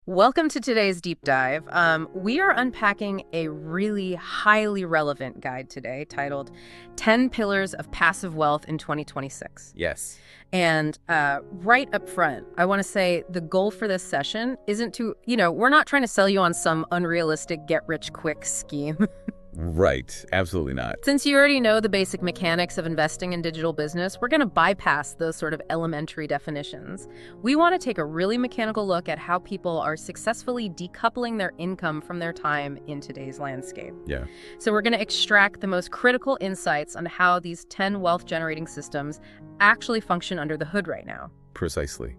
Welcome to today's deep dive. We are unpacking a really highly relevant guide today titled 10 Pillars of Passive Wealth in 2026. Yes. And right up front, I want to say the goal for this session isn't we're not trying to sell you on some unrealistic get-rich-quick scheme. Right. Absolutely not. Since you already know the basic mechanics of investing in digital business, we're going to bypass those sort of elementary definitions. We want to take a really mechanical look at how people are successfully decoupling their income from their time in today's landscape. Yeah. So we're going to extract the most critical insights on how these 10 wealth-generating systems actually function under the hood right now. Precisely.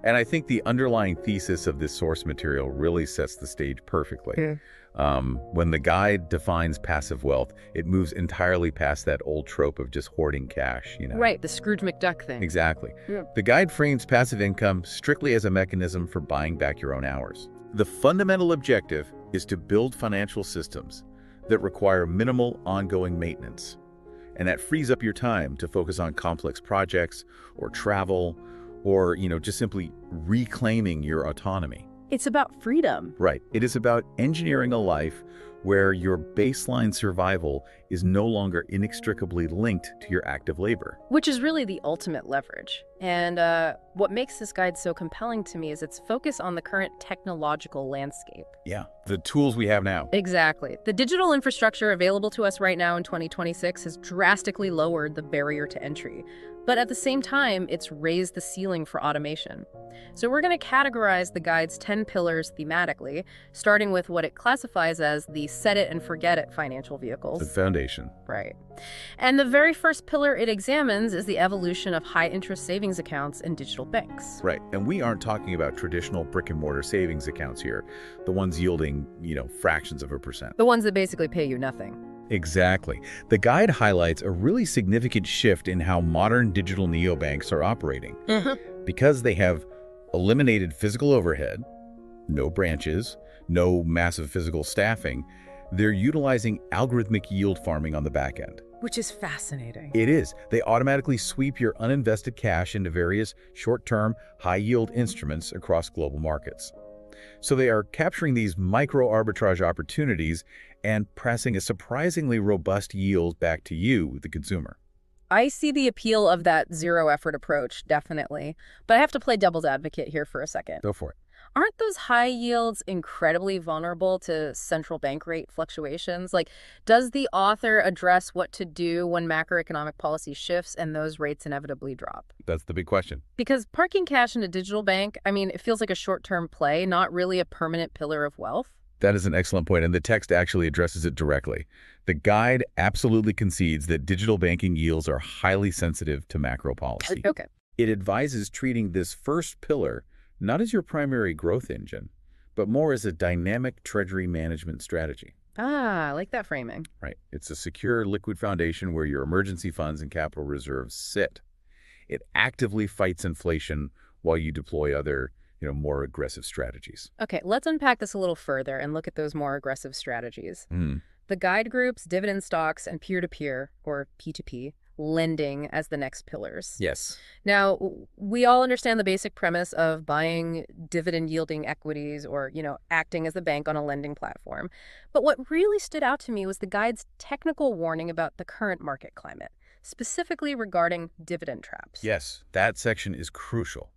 And I think the underlying thesis of this source material really sets the stage perfectly. When the guide defines passive wealth, it moves entirely past that old trope of just hoarding cash, Right, the Scrooge McDuck thing. Exactly. Yeah. The guide frames passive income strictly as a mechanism for buying back your own hours. The fundamental objective is to build financial systems that require minimal ongoing maintenance, and that frees up your time to focus on complex projects or travel or, just simply reclaiming your autonomy. It's about freedom. Right. It is about engineering a life where your baseline survival is no longer inextricably linked to your active labor. Which is really the ultimate leverage. And what makes this guide so compelling to me is its focus on the current technological landscape. Yeah, the tools we have now. Exactly. The digital infrastructure available to us right now in 2026 has drastically lowered the barrier to entry. But at the same time, it's raised the ceiling for automation. So we're going to categorize the guide's 10 pillars thematically, starting with what it classifies as the set it and forget it financial vehicles. The foundation. Right. And the very first pillar it examines is the evolution of high-interest savings accounts in digital banks. Right. And we aren't talking about traditional brick-and-mortar savings accounts here, the ones yielding, fractions of a percent. The ones that basically pay you nothing. Exactly. The guide highlights a really significant shift in how modern digital neobanks are operating. Because they have eliminated physical overhead, no branches, no massive physical staffing, they're utilizing algorithmic yield farming on the back end. Which is fascinating. It is. They automatically sweep your uninvested cash into various short-term, high-yield instruments across global markets. So they are capturing these micro-arbitrage opportunities and pressing a surprisingly robust yield back to you, the consumer. I see the appeal of that zero-effort approach, definitely. But I have to play devil's advocate here for a second. Go for it. Aren't those high yields incredibly vulnerable to central bank rate fluctuations? Does the author address what to do when macroeconomic policy shifts and those rates inevitably drop? That's the big question. Because parking cash in a digital bank, it feels like a short-term play, not really a permanent pillar of wealth. That is an excellent point, and the text actually addresses it directly. The guide absolutely concedes that digital banking yields are highly sensitive to macro policy. Okay. It advises treating this first pillar not as your primary growth engine, but more as a dynamic treasury management strategy. I like that framing. Right. It's a secure, liquid foundation where your emergency funds and capital reserves sit. It actively fights inflation while you deploy other, more aggressive strategies. Okay, let's unpack this a little further and look at those more aggressive strategies. The guide groups, dividend stocks, and peer-to-peer, or P2P, lending as the next pillars. Yes. Now, we all understand the basic premise of buying dividend-yielding equities or, acting as a bank on a lending platform. But what really stood out to me was the guide's technical warning about the current market climate, specifically regarding dividend traps. Yes, that section is crucial.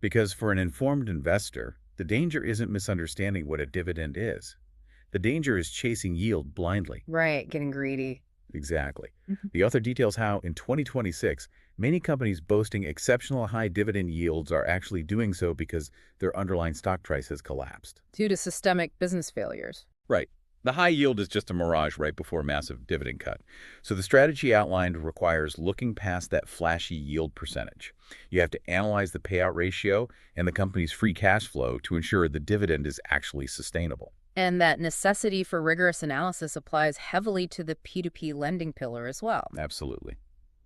Because for an informed investor, the danger isn't misunderstanding what a dividend is. The danger is chasing yield blindly. Right, getting greedy. Exactly. The author details how, in 2026, many companies boasting exceptional high dividend yields are actually doing so because their underlying stock price has collapsed. Due to systemic business failures. Right. The high yield is just a mirage right before a massive dividend cut. So the strategy outlined requires looking past that flashy yield percentage. You have to analyze the payout ratio and the company's free cash flow to ensure the dividend is actually sustainable. And that necessity for rigorous analysis applies heavily to the P2P lending pillar as well. Absolutely.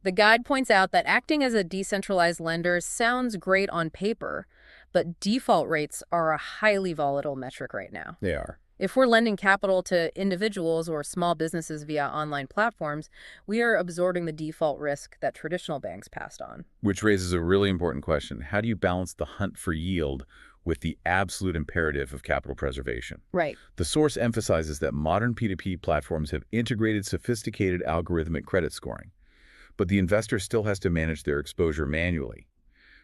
The guide points out that acting as a decentralized lender sounds great on paper, but default rates are a highly volatile metric right now. They are. If we're lending capital to individuals or small businesses via online platforms, we are absorbing the default risk that traditional banks passed on. Which raises a really important question. How do you balance the hunt for yield with the absolute imperative of capital preservation. Right. The source emphasizes that modern P2P platforms have integrated sophisticated algorithmic credit scoring, but the investor still has to manage their exposure manually.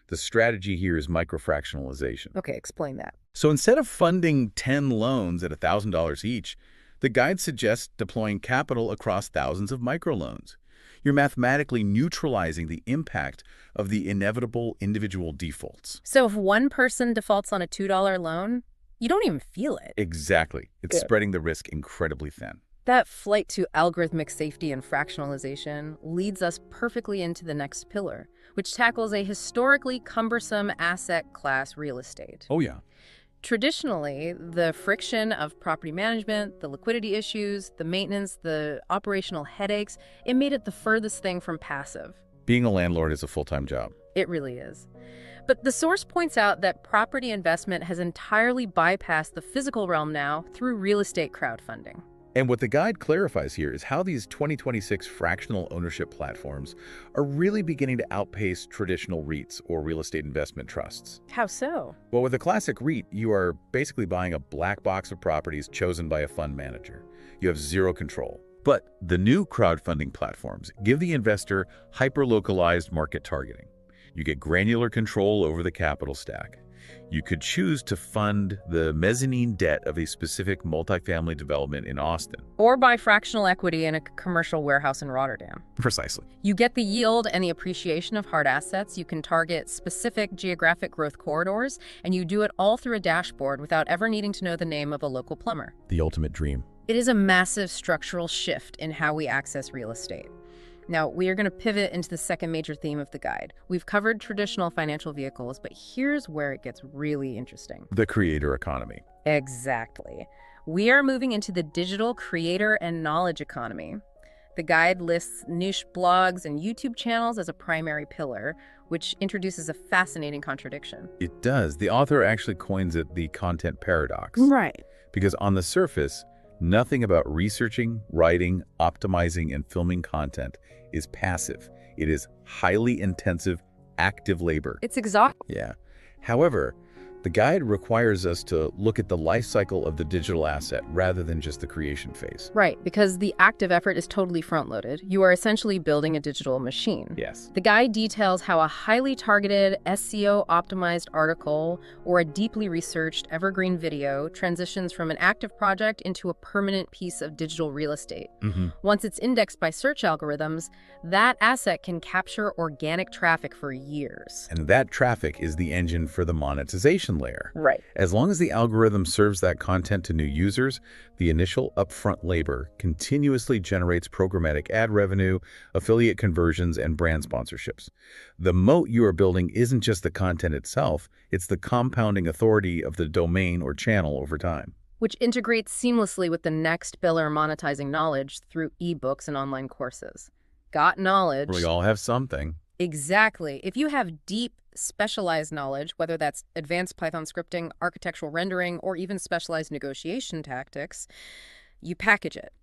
The strategy here is microfractionalization. Okay, explain that. So instead of funding 10 loans at $1,000 each, the guide suggests deploying capital across thousands of microloans. You're mathematically neutralizing the impact of the inevitable individual defaults. So if one person defaults on a $2 loan, you don't even feel it. Exactly. It's spreading the risk incredibly thin. That flight to algorithmic safety and fractionalization leads us perfectly into the next pillar, which tackles a historically cumbersome asset class, real estate. Oh, yeah. Traditionally, the friction of property management, the liquidity issues, the maintenance, the operational headaches, it made it the furthest thing from passive. Being a landlord is a full-time job. It really is. But the source points out that property investment has entirely bypassed the physical realm now through real estate crowdfunding. And what the guide clarifies here is how these 2026 fractional ownership platforms are really beginning to outpace traditional REITs or real estate investment trusts. How so? Well, with a classic REIT, you are basically buying a black box of properties chosen by a fund manager. You have zero control. But the new crowdfunding platforms give the investor hyper-localized market targeting. You get granular control over the capital stack. You could choose to fund the mezzanine debt of a specific multifamily development in Austin. Or buy fractional equity in a commercial warehouse in Rotterdam. Precisely. You get the yield and the appreciation of hard assets. You can target specific geographic growth corridors, and you do it all through a dashboard without ever needing to know the name of a local plumber. The ultimate dream. It is a massive structural shift in how we access real estate. Now, we are going to pivot into the second major theme of the guide. We've covered traditional financial vehicles, but here's where it gets really interesting. The creator economy. Exactly. We are moving into the digital creator and knowledge economy. The guide lists niche blogs and YouTube channels as a primary pillar, which introduces a fascinating contradiction. It does. The author actually coins it the content paradox. Right. Because on the surface, nothing about researching, writing, optimizing, and filming content is passive. It is highly intensive, active labor. It's exhausting. Yeah. However, the guide requires us to look at the life cycle of the digital asset rather than just the creation phase. Right, because the active effort is totally front-loaded. You are essentially building a digital machine. Yes. The guide details how a highly targeted, SEO-optimized article or a deeply researched evergreen video transitions from an active project into a permanent piece of digital real estate. Once it's indexed by search algorithms, that asset can capture organic traffic for years. And that traffic is the engine for the monetization layer. Right. As long as the algorithm serves that content to new users, the initial upfront labor continuously generates programmatic ad revenue, affiliate conversions, and brand sponsorships. The moat you are building isn't just the content itself, it's the compounding authority of the domain or channel over time. Which integrates seamlessly with the next pillar, monetizing knowledge through ebooks and online courses. Got knowledge. We all have something. Exactly. If you have deep, specialized knowledge, whether that's advanced Python scripting, architectural rendering, or even specialized negotiation tactics, you package it.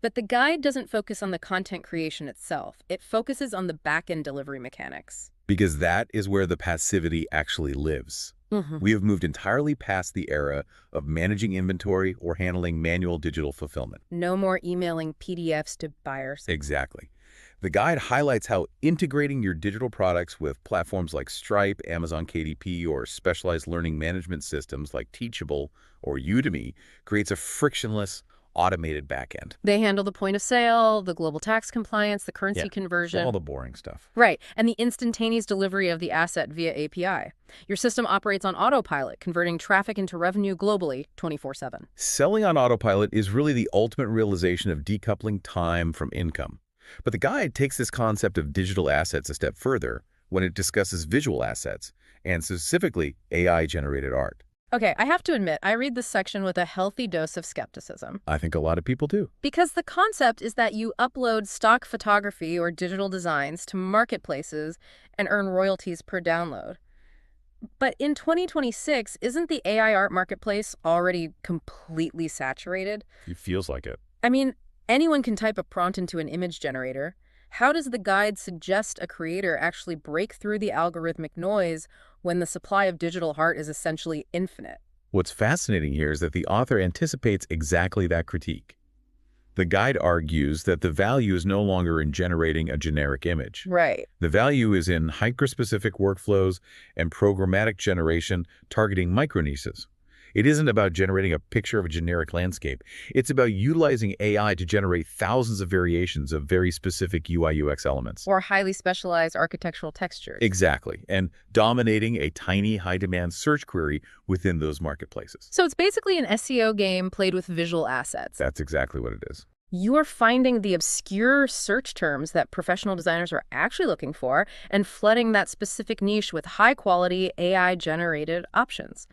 But the guide doesn't focus on the content creation itself. It focuses on the back-end delivery mechanics. Because that is where the passivity actually lives. We have moved entirely past the era of managing inventory or handling manual digital fulfillment. No more emailing PDFs to buyers. Exactly. The guide highlights how integrating your digital products with platforms like Stripe, Amazon KDP, or specialized learning management systems like Teachable or Udemy creates a frictionless, automated backend. They handle the point of sale, the global tax compliance, the currency conversion. All the boring stuff. Right, and the instantaneous delivery of the asset via API. Your system operates on autopilot, converting traffic into revenue globally 24/7. Selling on autopilot is really the ultimate realization of decoupling time from income. But the guide takes this concept of digital assets a step further when it discusses visual assets, and specifically AI-generated art. Okay, I have to admit, I read this section with a healthy dose of skepticism. I think a lot of people do. Because the concept is that you upload stock photography or digital designs to marketplaces and earn royalties per download. But in 2026, isn't the AI art marketplace already completely saturated? It feels like it. I mean, anyone can type a prompt into an image generator. How does the guide suggest a creator actually break through the algorithmic noise when the supply of digital art is essentially infinite. What's fascinating here is that the author anticipates exactly that critique. The guide argues that the value is no longer in generating a generic image. Right. The value is in hyper-specific workflows and programmatic generation targeting micro-niches. It isn't about generating a picture of a generic landscape. It's about utilizing AI to generate thousands of variations of very specific UI/UX elements. Or highly specialized architectural textures. Exactly, and dominating a tiny, high-demand search query within those marketplaces. So it's basically an SEO game played with visual assets. That's exactly what it is. You're finding the obscure search terms that professional designers are actually looking for and flooding that specific niche with high-quality AI-generated options.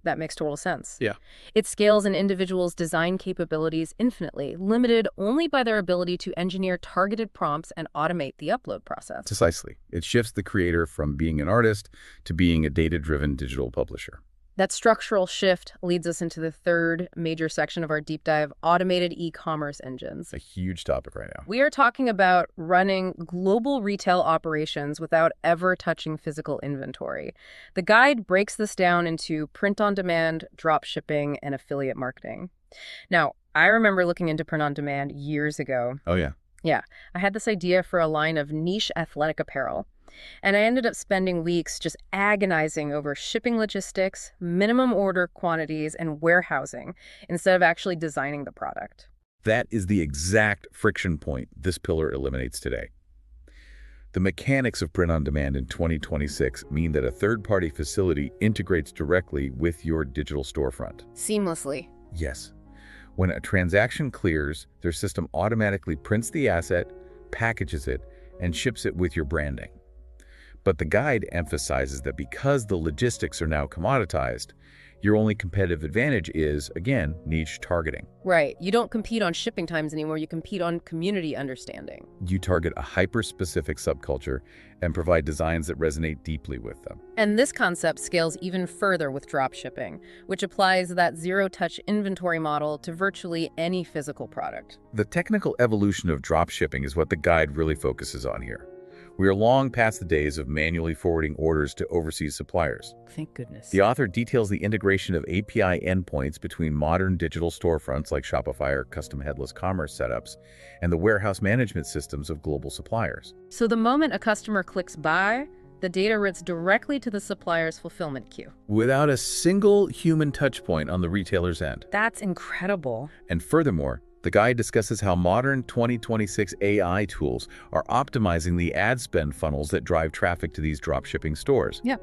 That makes total sense. Yeah. It scales an individual's design capabilities infinitely, limited only by their ability to engineer targeted prompts and automate the upload process. Precisely. It shifts the creator from being an artist to being a data-driven digital publisher. That structural shift leads us into the third major section of our deep dive, automated e-commerce engines. A huge topic right now. We are talking about running global retail operations without ever touching physical inventory. The guide breaks this down into print-on-demand, drop shipping, and affiliate marketing. Now, I remember looking into print-on-demand years ago. Oh, yeah. Yeah, I had this idea for a line of niche athletic apparel. And I ended up spending weeks just agonizing over shipping logistics, minimum order quantities, and warehousing instead of actually designing the product. That is the exact friction point this pillar eliminates today. The mechanics of print-on-demand in 2026 mean that a third-party facility integrates directly with your digital storefront. Seamlessly. Yes. When a transaction clears, their system automatically prints the asset, packages it, and ships it with your branding. But the guide emphasizes that because the logistics are now commoditized, your only competitive advantage is, again, niche targeting. Right. You don't compete on shipping times anymore. You compete on community understanding. You target a hyper-specific subculture and provide designs that resonate deeply with them. And this concept scales even further with drop shipping, which applies that zero-touch inventory model to virtually any physical product. The technical evolution of drop shipping is what the guide really focuses on here. We are long past the days of manually forwarding orders to overseas suppliers. Thank goodness. The author details the integration of API endpoints between modern digital storefronts like Shopify or custom headless commerce setups and the warehouse management systems of global suppliers. So the moment a customer clicks buy, the data routes directly to the supplier's fulfillment queue. Without a single human touchpoint on the retailer's end. That's incredible. And furthermore, the guide discusses how modern 2026 AI tools are optimizing the ad spend funnels that drive traffic to these dropshipping stores. Yeah.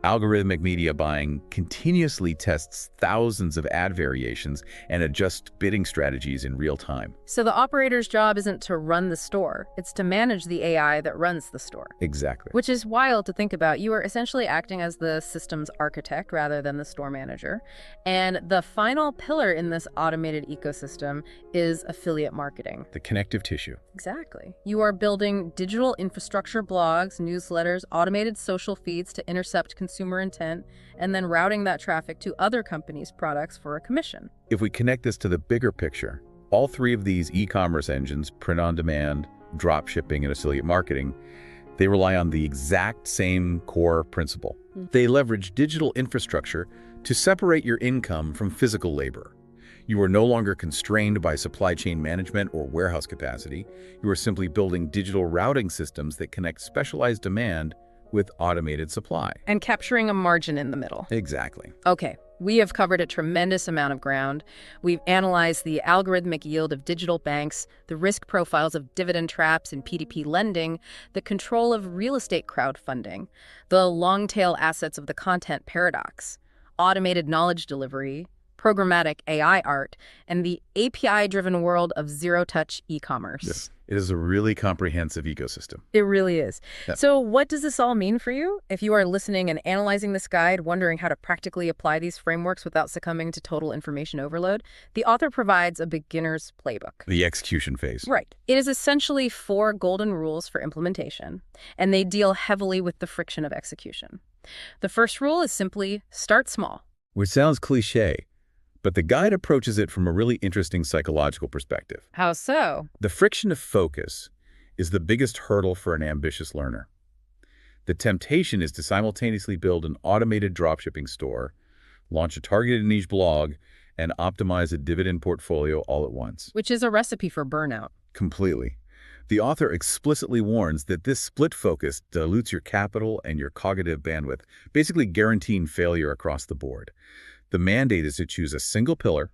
Algorithmic media buying continuously tests thousands of ad variations and adjusts bidding strategies in real time. So the operator's job isn't to run the store, it's to manage the AI that runs the store. Exactly. Which is wild to think about. You are essentially acting as the system's architect rather than the store manager. And the final pillar in this automated ecosystem is affiliate marketing. The connective tissue. Exactly. You are building digital infrastructure, blogs, newsletters, automated social feeds to intercept consumer intent, and then routing that traffic to other companies' products for a commission. If we connect this to the bigger picture, all three of these e-commerce engines, print-on-demand, drop shipping, and affiliate marketing, they rely on the exact same core principle. They leverage digital infrastructure to separate your income from physical labor. You are no longer constrained by supply chain management or warehouse capacity. You are simply building digital routing systems that connect specialized demand with automated supply. And capturing a margin in the middle. Exactly. Okay, we have covered a tremendous amount of ground. We've analyzed the algorithmic yield of digital banks, the risk profiles of dividend traps and P2P lending, the control of real estate crowdfunding, the long-tail assets of the content paradox, automated knowledge delivery, programmatic AI art, and the API-driven world of zero-touch e-commerce. Yes, it is a really comprehensive ecosystem. It really is. Yeah. So what does this all mean for you? If you are listening and analyzing this guide, wondering how to practically apply these frameworks without succumbing to total information overload, the author provides a beginner's playbook. The execution phase. Right. It is essentially 4 golden rules for implementation, and they deal heavily with the friction of execution. The first rule is simply start small. Which sounds cliche, but the guide approaches it from a really interesting psychological perspective. How so? The friction of focus is the biggest hurdle for an ambitious learner. The temptation is to simultaneously build an automated dropshipping store, launch a targeted niche blog, and optimize a dividend portfolio all at once. Which is a recipe for burnout. Completely. The author explicitly warns that this split focus dilutes your capital and your cognitive bandwidth, basically guaranteeing failure across the board. The mandate is to choose a single pillar,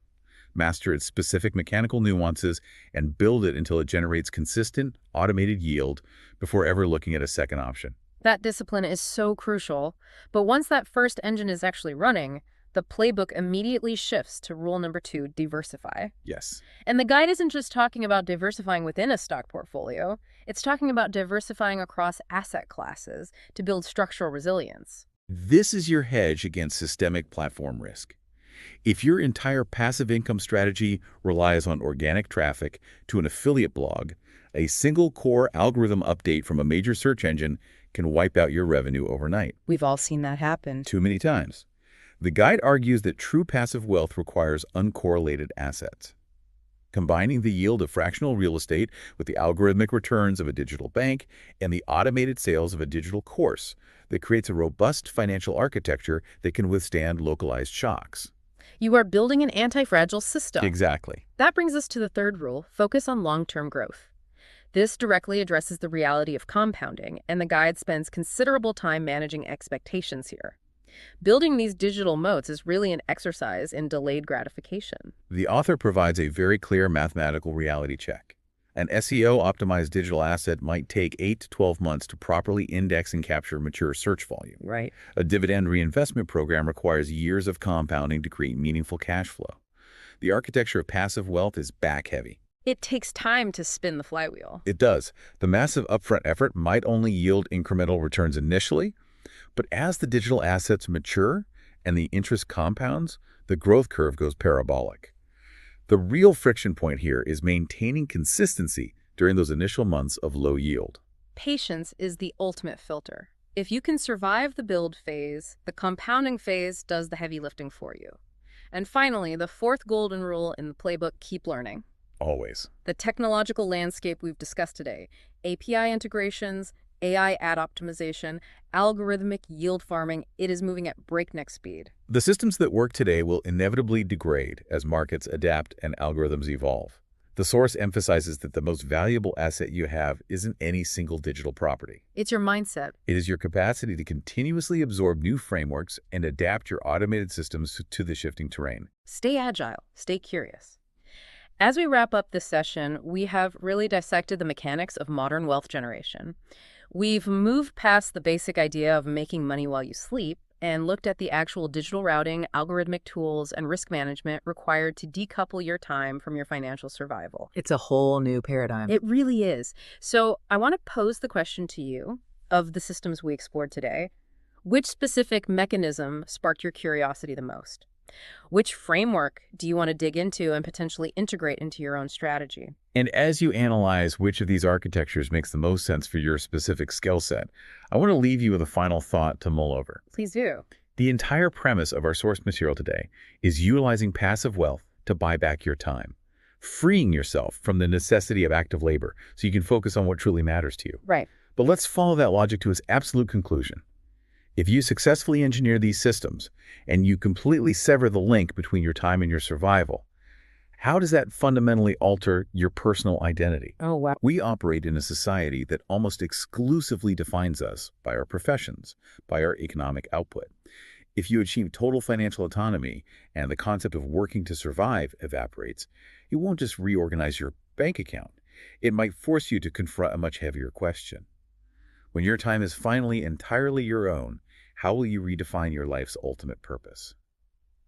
master its specific mechanical nuances, and build it until it generates consistent, automated yield before ever looking at a second option. That discipline is so crucial, but once that first engine is actually running, the playbook immediately shifts to rule number 2, diversify. Yes. And the guide isn't just talking about diversifying within a stock portfolio, it's talking about diversifying across asset classes to build structural resilience. This is your hedge against systemic platform risk. If your entire passive income strategy relies on organic traffic to an affiliate blog, a single core algorithm update from a major search engine can wipe out your revenue overnight. We've all seen that happen. Too many times. The guide argues that true passive wealth requires uncorrelated assets. Combining the yield of fractional real estate with the algorithmic returns of a digital bank and the automated sales of a digital course that creates a robust financial architecture that can withstand localized shocks. You are building an anti-fragile system. Exactly. That brings us to the third rule, focus on long-term growth. This directly addresses the reality of compounding, and the guide spends considerable time managing expectations here. Building these digital moats is really an exercise in delayed gratification. The author provides a very clear mathematical reality check. An SEO-optimized digital asset might take 8 to 12 months to properly index and capture mature search volume. Right. A dividend reinvestment program requires years of compounding to create meaningful cash flow. The architecture of passive wealth is back-heavy. It takes time to spin the flywheel. It does. The massive upfront effort might only yield incremental returns initially, but as the digital assets mature and the interest compounds, the growth curve goes parabolic. The real friction point here is maintaining consistency during those initial months of low yield. Patience is the ultimate filter. If you can survive the build phase, the compounding phase does the heavy lifting for you. And finally, the fourth golden rule in the playbook, keep learning. Always. The technological landscape we've discussed today, API integrations, AI ad optimization, algorithmic yield farming, it is moving at breakneck speed. The systems that work today will inevitably degrade as markets adapt and algorithms evolve. The source emphasizes that the most valuable asset you have isn't any single digital property. It's your mindset. It is your capacity to continuously absorb new frameworks and adapt your automated systems to the shifting terrain. Stay agile, stay curious. As we wrap up this session, we have really dissected the mechanics of modern wealth generation. We've moved past the basic idea of making money while you sleep and looked at the actual digital routing, algorithmic tools, and risk management required to decouple your time from your financial survival. It's a whole new paradigm. It really is. So I want to pose the question to you, of the systems we explored today, which specific mechanism sparked your curiosity the most? Which framework do you want to dig into and potentially integrate into your own strategy? And as you analyze which of these architectures makes the most sense for your specific skill set, I want to leave you with a final thought to mull over. Please do. The entire premise of our source material today is utilizing passive wealth to buy back your time, freeing yourself from the necessity of active labor so you can focus on what truly matters to you. Right. But let's follow that logic to its absolute conclusion. If you successfully engineer these systems and you completely sever the link between your time and your survival, how does that fundamentally alter your personal identity? Oh, wow. We operate in a society that almost exclusively defines us by our professions, by our economic output. If you achieve total financial autonomy and the concept of working to survive evaporates, it won't just reorganize your bank account. It might force you to confront a much heavier question. When your time is finally entirely your own, how will you redefine your life's ultimate purpose?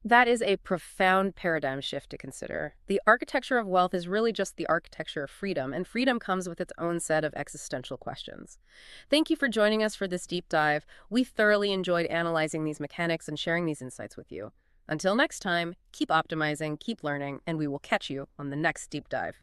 That is a profound paradigm shift to consider. The architecture of wealth is really just the architecture of freedom, and freedom comes with its own set of existential questions. Thank you for joining us for this deep dive. We thoroughly enjoyed analyzing these mechanics and sharing these insights with you. Until next time, keep optimizing, keep learning, and we will catch you on the next deep dive.